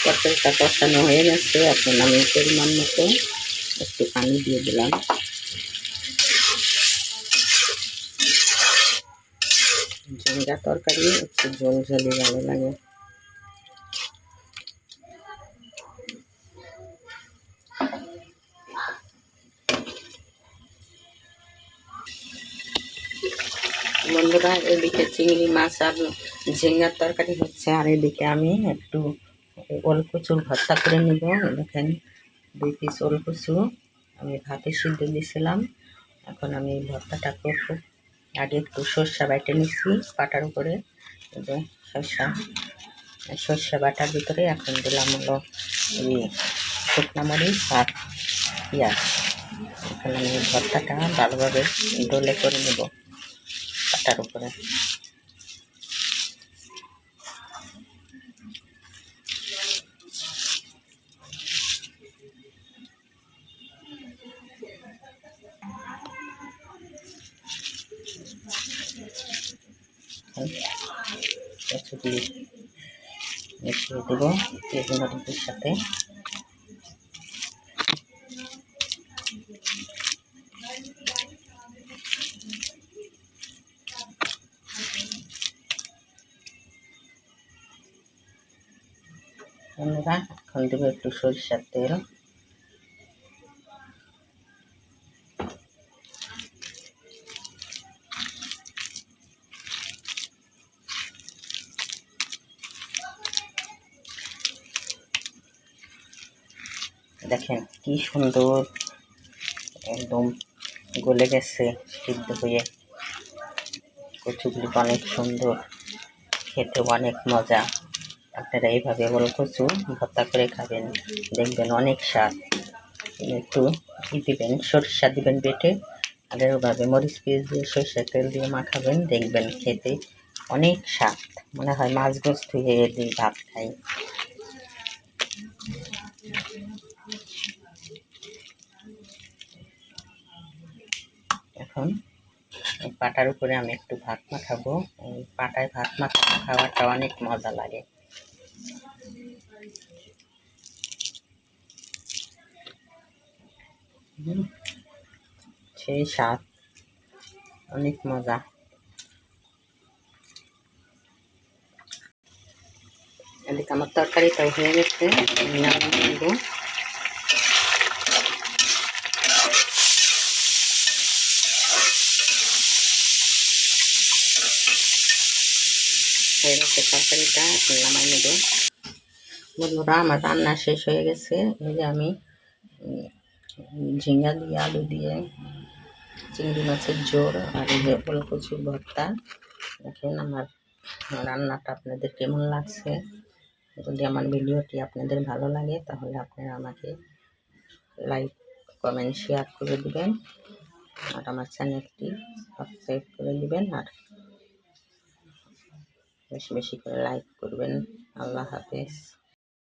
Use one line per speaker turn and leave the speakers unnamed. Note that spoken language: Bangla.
তরকারিটা কষানো হয়ে গেছে। এখন আমি পরিমাণ মতো একটু পানি দিয়ে দিলাম। ঝিঙ্গা তরকারি একটু ঝোল ঝোলই ভালো লাগে। বন্ধুরা, এদিকে চিংড়ি মাছ আর ঝিঙ্গার তরকারি হচ্ছে, আর এদিকে আমি একটু ওলকচুর ভর্তা করে নেব। দেখেন 2 পিস ওলকচু আমি ভাতে সিদ্ধ দিয়েছিলাম। এখন আমি এই ভর্তাটা করব। আগে একটু সর্ষা বেটে নিচ্ছি পাটার উপরে, যে সর্ষা বাটার ভিতরে এখন দিলাম হলো এই শুকনো মরিচ আর পেঁয়াজ। এখন আমি এই ভর্তাটা ভালোভাবে ডলে করে নেব পাটার উপরে। কচুরি মিশিয়ে দেব পেঁয়াজ মরিচের সাথে। বন্ধুরা, এখন দেব একটু সরিষার তেল। দেখেন কি সুন্দর একদম গলে গেছে সিদ্ধ হয়ে। কচুগুলি অনেক সুন্দর, খেতে অনেক মজা। আপনারা এইভাবে ওলকচু ভর্তা করে খাবেন, দেখবেন অনেক স্বাদ। একটু দিবেন, সরিষা দিবেন বেটে, আর ওভাবে মরিচ পেঁয়াজ দিয়ে সরিষার তেল দিয়ে মাখাবেন, দেখবেন খেতে অনেক স্বাদ। মনে হয় মাছ গোছ ধুয়ে দিয়ে ভাত খাই। এখন এই পাটার উপরে আমি একটু ভাত মাখাবো। এই পাটায় ভাত মাখানো খাওয়াটা অনেক মজা লাগে। সেই স্বাদ, অনেক মজা। এদিকে আমার তরকারিটাও হয়ে গেছে, নামিয়ে দেবো। হয়ে গেছে তরকারিটা, এখন নামাই নেব। বন্ধুরা, আমার রান্না শেষ হয়ে গেছে। এই যে আমি ঝিঙ্গা দিয়ে আলু দিয়ে চিংড়ি মাছের ঝোল আর এই যে ওলকচুর ভর্তা। দেখেন আমার রান্নাটা আপনাদের কেমন লাগছে। যদি আমার ভিডিওটি আপনাদের ভালো লাগে তাহলে আপনারা আমাকে লাইক কমেন্ট শেয়ার করে দিবেন, আর আমার চ্যানেলটি সাবস্ক্রাইব করে দিবেন, আর বেশি বেশি করে লাইক করবেন। আল্লাহ হাফেজ।